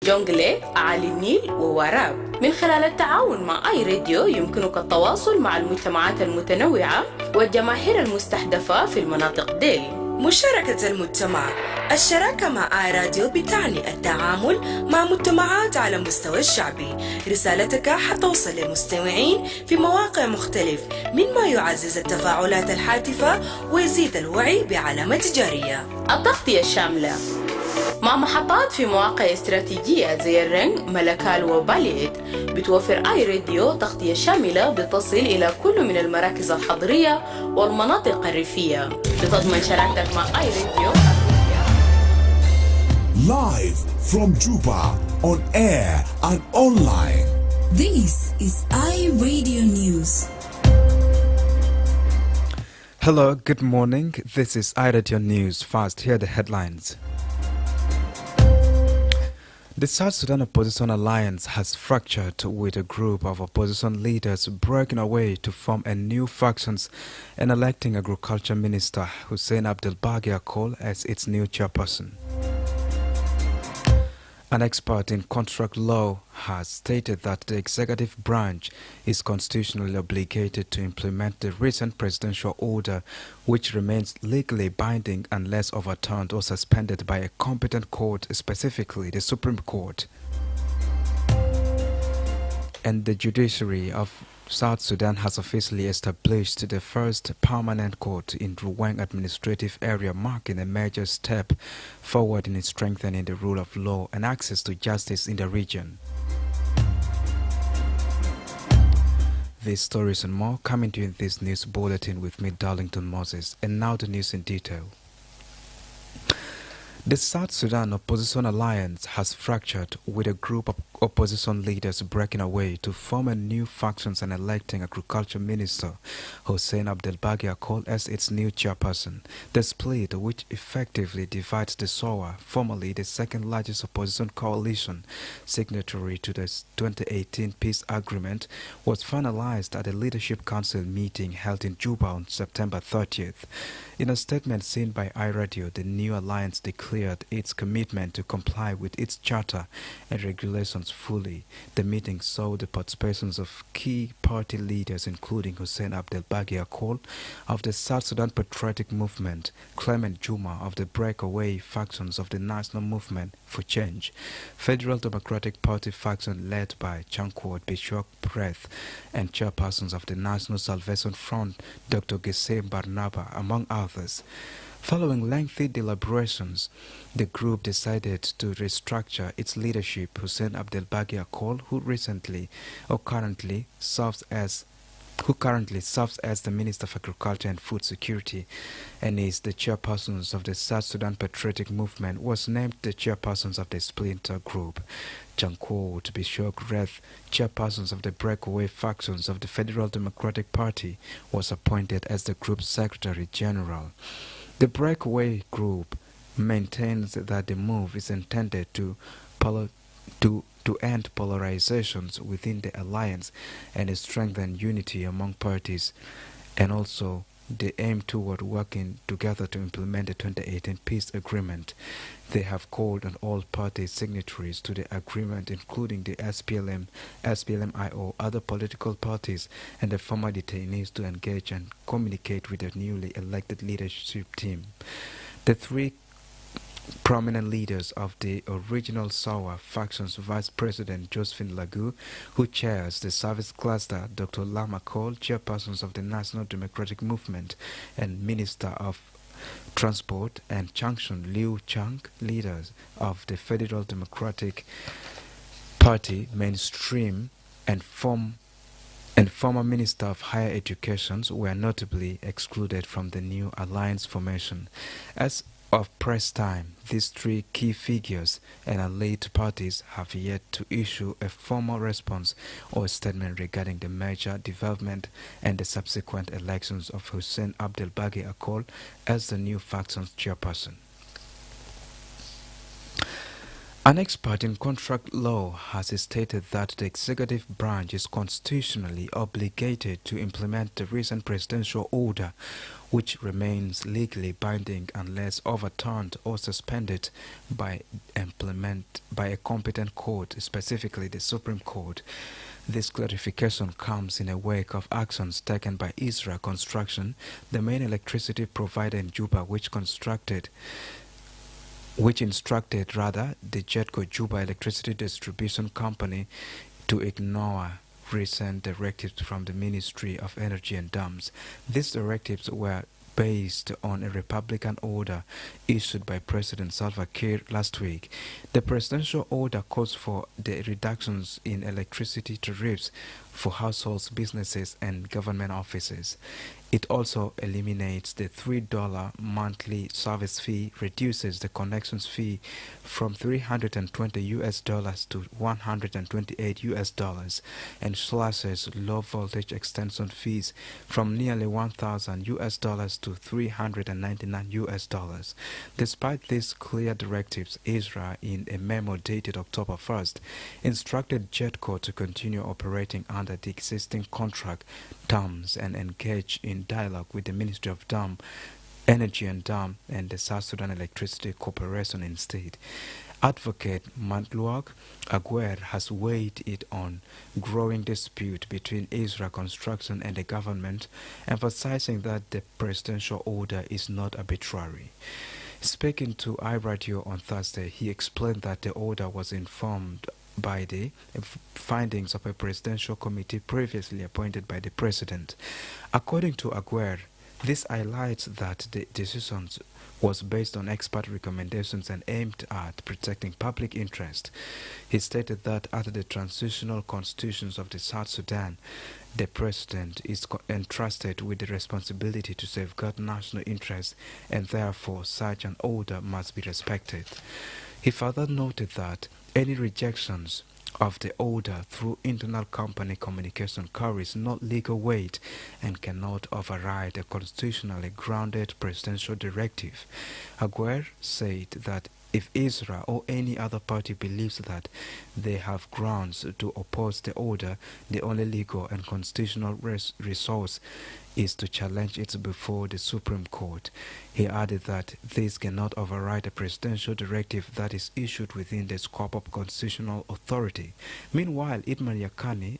جونجلي، أعالي النيل ووراب. من خلال التعاون مع آي راديو يمكنك التواصل مع المجتمعات المتنوعة والجماهير المستهدفة في المناطق ديل. مشاركة المجتمع. الشراكة مع آي راديو بتعني التعامل مع مجتمعات على مستوى الشعبي. رسالتك حتوصل للمستمعين في مواقع مختلف، مما يعزز التفاعلات الهاتفة ويزيد الوعي بعلامة تجارية. التغطية الشاملة مع محطات في مواقع استراتيجية زي الرنج، ملكال وباليت. بتوفر آي راديو تغطية شاملة بتصل إلى كل من المراكز الحضرية والمناطق الريفية. بتضمن شراكتك مع آي راديو. Live from Juba, on air and online. This is I Radio News. Hello, good morning. This is I Radio News. First, here are the headlines. The South Sudan Opposition Alliance has fractured, with a group of opposition leaders breaking away to form a new factions and electing Agriculture Minister Hussein Abdelbagi Akile as its new chairperson. An expert in contract law has stated that the executive branch is constitutionally obligated to implement the recent presidential order, which remains legally binding unless overturned or suspended by a competent court, specifically the Supreme Court. And the judiciary of South Sudan has officially established the first permanent court in Ruweng administrative area, marking a major step forward in strengthening the rule of law and access to justice in the region. These stories and more coming to you in this news bulletin with me, Darlington Moses. And now the news in detail. The South Sudan Opposition Alliance has fractured, with a group of opposition leaders breaking away to form a new factions and electing Agriculture Minister Hussein Abdelbagi Akile as its new chairperson. The split, which effectively divides the SOA, formerly the second largest opposition coalition signatory to the 2018 peace agreement, was finalized at a Leadership Council meeting held in Juba on September 30th. In a statement seen by iRadio, the new alliance declared its commitment to comply with its charter and regulations fully. The meeting saw the participations of key party leaders, including Hussein Abdelbagi Akile of the South Sudan Patriotic Movement, Clement Juma of the breakaway factions of the National Movement for Change, Federal Democratic Party faction led by Chankwot Bishop Breath, and chairpersons of the National Salvation Front, Dr. Gesem Barnaba, among others. Following lengthy deliberations, the group decided to restructure its leadership. Hussein Abdelbagi Akile, who currently serves as the Minister of Agriculture and Food Security and is the chairperson of the South Sudan Patriotic Movement, was named the chairperson of the splinter group. Janko Bishop Reth, chairperson of the breakaway factions of the Federal Democratic Party, was appointed as the group's Secretary General. The breakaway group maintains that the move is intended to end polarizations within the alliance and strengthen unity among parties, and also they aim toward working together to implement the 2018 peace agreement. They have called on all party signatories to the agreement, including the SPLM, SPLM-IO, other political parties, and the former detainees, to engage and communicate with the newly elected leadership team. The three prominent leaders of the original SAWA faction's Vice President Josephine Lagu, who chairs the service cluster, Dr. Lama Cole, chairpersons of the National Democratic Movement and Minister of Transport, and Changshun Liu Chang, leaders of the Federal Democratic Party mainstream and former Minister of Higher Education, were notably excluded from the new alliance formation. As of press time, these three key figures and allied parties have yet to issue a formal response or statement regarding the major development and the subsequent elections of Hussein Abdelbagi Akile as the new faction's chairperson. An expert in contract law has stated that the executive branch is constitutionally obligated to implement the recent presidential order, which remains legally binding unless overturned or suspended by a competent court, specifically the Supreme Court. This clarification comes in a wake of actions taken by Israel Construction, the main electricity provider in Juba, which instructed the JETCO Juba Electricity Distribution Company to ignore recent directives from the Ministry of Energy and Dams. These directives were based on a Republican order issued by President Salva Kiir last week. The presidential order calls for the reductions in electricity tariffs for households, businesses, and government offices. It also eliminates the $3 monthly service fee, reduces the connections fee from $320 to $128, and slashes low voltage extension fees from nearly $1,000 to $399. Despite these clear directives, Israel, in a memo dated October 1st, instructed JETCO to continue operating under the existing contract terms and engage in dialogue with the Ministry of Energy and Dam and the South Sudan Electricity Corporation instead. Advocate Matluak Aguer has weighed it on growing dispute between Israel Construction and the government, emphasizing that the presidential order is not arbitrary. Speaking to iRadio on Thursday, he explained that the order was informed by the findings of a presidential committee previously appointed by the president. According to Aguer, this highlights that the decision was based on expert recommendations and aimed at protecting public interest. He stated that under the transitional constitutions of the South Sudan, the president is entrusted with the responsibility to safeguard national interests, and therefore such an order must be respected. He further noted that any rejections of the order through internal company communication carries no legal weight and cannot override a constitutionally grounded presidential directive. Aguer said that if Israel or any other party believes that they have grounds to oppose the order, the only legal and constitutional resource is to challenge it before the Supreme Court. He added that this cannot override a presidential directive that is issued within the scope of constitutional authority. Meanwhile, Emmanuel,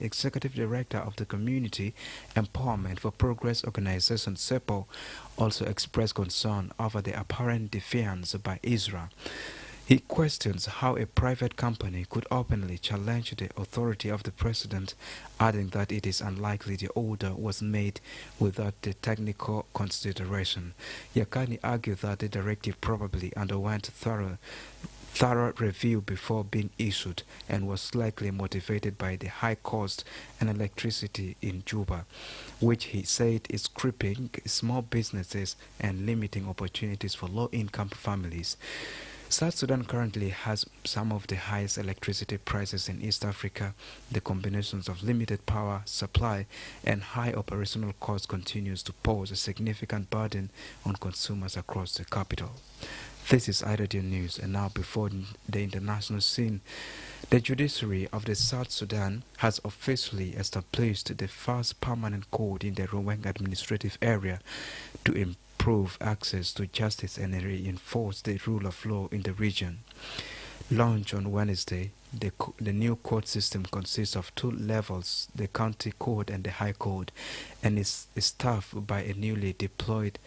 Executive Director of the Community Empowerment for Progress Organization (CEPO), also expressed concern over the apparent defiance by Israel. He questions how a private company could openly challenge the authority of the president, adding that it is unlikely the order was made without the technical consideration. Yakani argued that the directive probably underwent thorough review before being issued and was likely motivated by the high cost and electricity in Juba, which he said is crippling small businesses and limiting opportunities for low-income families. South Sudan currently has some of the highest electricity prices in East Africa. The combinations of limited power supply and high operational costs continues to pose a significant burden on consumers across the capital. This is iRadio News, and now before the international scene, the judiciary of the South Sudan has officially established the first permanent court in the Ruweng administrative area to improve access to justice and reinforce the rule of law in the region. Launched on Wednesday, the new court system consists of two levels, the county court and the high court, and is staffed by a newly deployed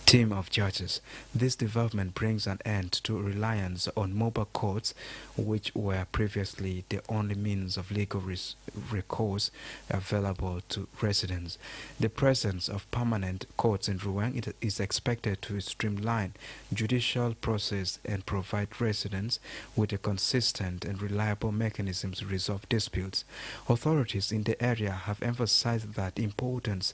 team of judges. This development brings an end to reliance on mobile courts, which were previously the only means of legal recourse available to residents. The presence of permanent courts in Ruweng is expected to streamline judicial process and provide residents with a consistent and reliable mechanism to resolve disputes. Authorities in the area have emphasized the importance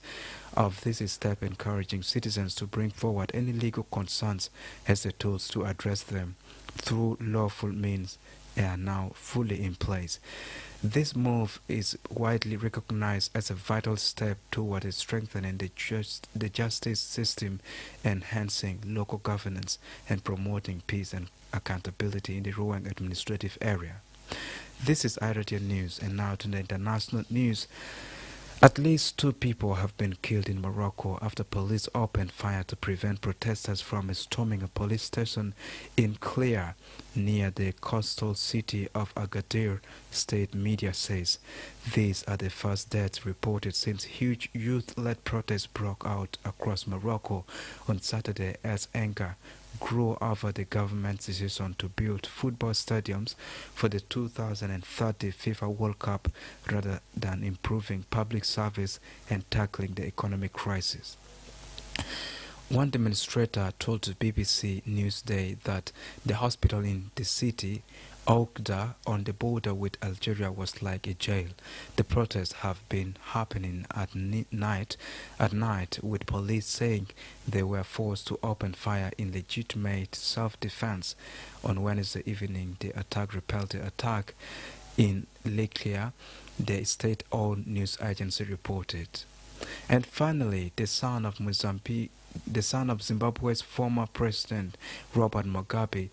of this step, encouraging citizens to bring forward any legal concerns as the tools to address them through lawful means are now fully in place. This move is widely recognized as a vital step toward strengthening the justice system, enhancing local governance, and promoting peace and accountability in the Ruang administrative area. This is iRadio News, and now to the international news. At least 2 people have been killed in Morocco after police opened fire to prevent protesters from storming a police station in Akile, near the coastal city of Agadir, state media says. These are the first deaths reported since huge youth-led protests broke out across Morocco on Saturday as anger grew over the government's decision to build football stadiums for the 2030 FIFA World Cup rather than improving public service and tackling the economic crisis. One demonstrator told the BBC Newsday that the hospital in the city, Ougda, on the border with Algeria, was like a jail. The protests have been happening at night, with police saying they were forced to open fire in legitimate self-defense. On Wednesday evening, the attack repelled the attack in Akile, the state-owned news agency reported. And finally, the son of Zimbabwe's former president, Robert Mugabe,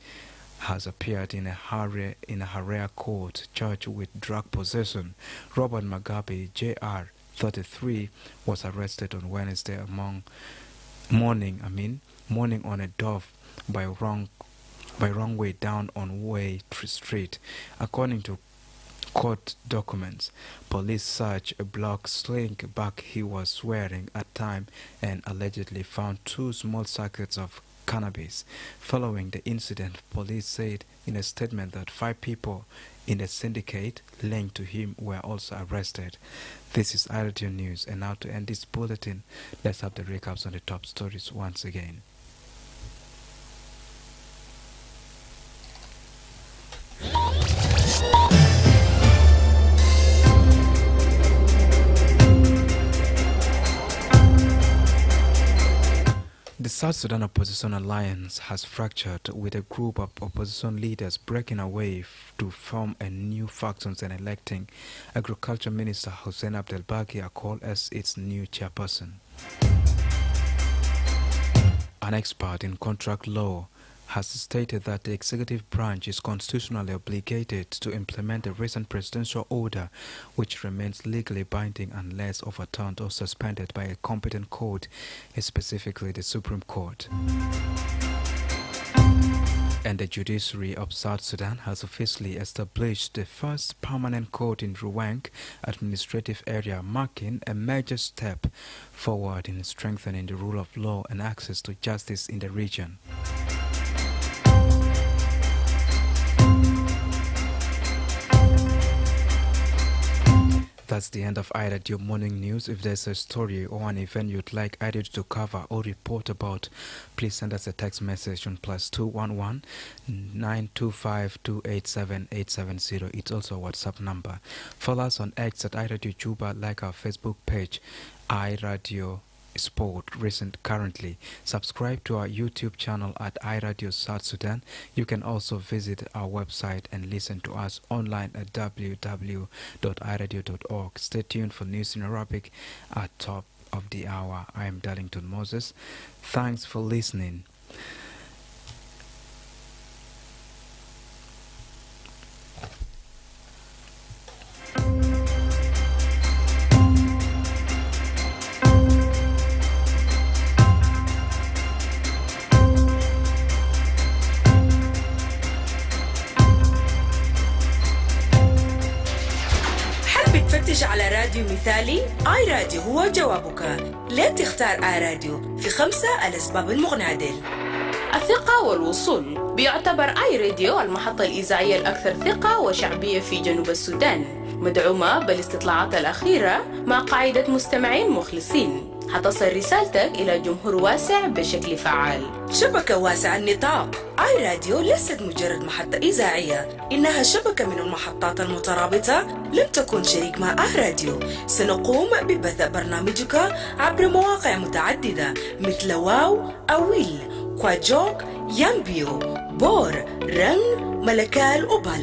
has appeared in a Harare court charged with drug possession. Robert Mugabe, Jr., 33, was arrested on Wednesday morning on a dove by wrong way down on Way Street. According to court documents, police searched a black sling bag he was wearing at time and allegedly found 2 small sackets of cannabis. Following the incident, police said in a statement that 5 people in the syndicate linked to him were also arrested. This is iRadio News, and now to end this bulletin, let's have the recaps on the top stories once again. The South Sudan Opposition Alliance has fractured, with a group of opposition leaders breaking away to form a new factions and electing Agriculture Minister Hussein Abdelbaki Akile as its new chairperson. An expert in contract law has stated that the executive branch is constitutionally obligated to implement the recent presidential order, which remains legally binding unless overturned or suspended by a competent court, specifically the Supreme Court. And the judiciary of South Sudan has officially established the first permanent court in Ruang administrative area, marking a major step forward in strengthening the rule of law and access to justice in the region. That's the end of iRadio Morning News. If there's a story or an event you'd like iRadio to cover or report about, please send us a text message on +211 925 287 870. It's also a WhatsApp number. Follow us on X at iRadio Juba, like our Facebook page, iRadio Sport currently. Subscribe to our YouTube channel at iRadio South Sudan. You can also visit our website and listen to us online at www.iradio.org. Stay tuned for news in Arabic at top of the hour. I am Darlington Moses. Thanks for listening. تفتش على راديو مثالي؟ آي راديو هو جوابك. ليه تختار آي راديو؟ في 5 الأسباب المغنادل. الثقة والوصول. بيعتبر آي راديو المحطة الإذاعية الأكثر ثقة وشعبية في جنوب السودان، مدعومة بالاستطلاعات الأخيرة مع قاعدة مستمعين مخلصين. حتصل رسالتك إلى جمهور واسع بشكل فعال. شبكة واسعة النطاق. آي راديو ليست مجرد محطة إذاعية، إنها شبكة من المحطات المترابطة. لم تكن شريك مع آي راديو. سنقوم ببث برنامجك عبر مواقع متعددة مثل واو، أويل، كواجوك، يامبيو، بور، رن، ملكال وباليا.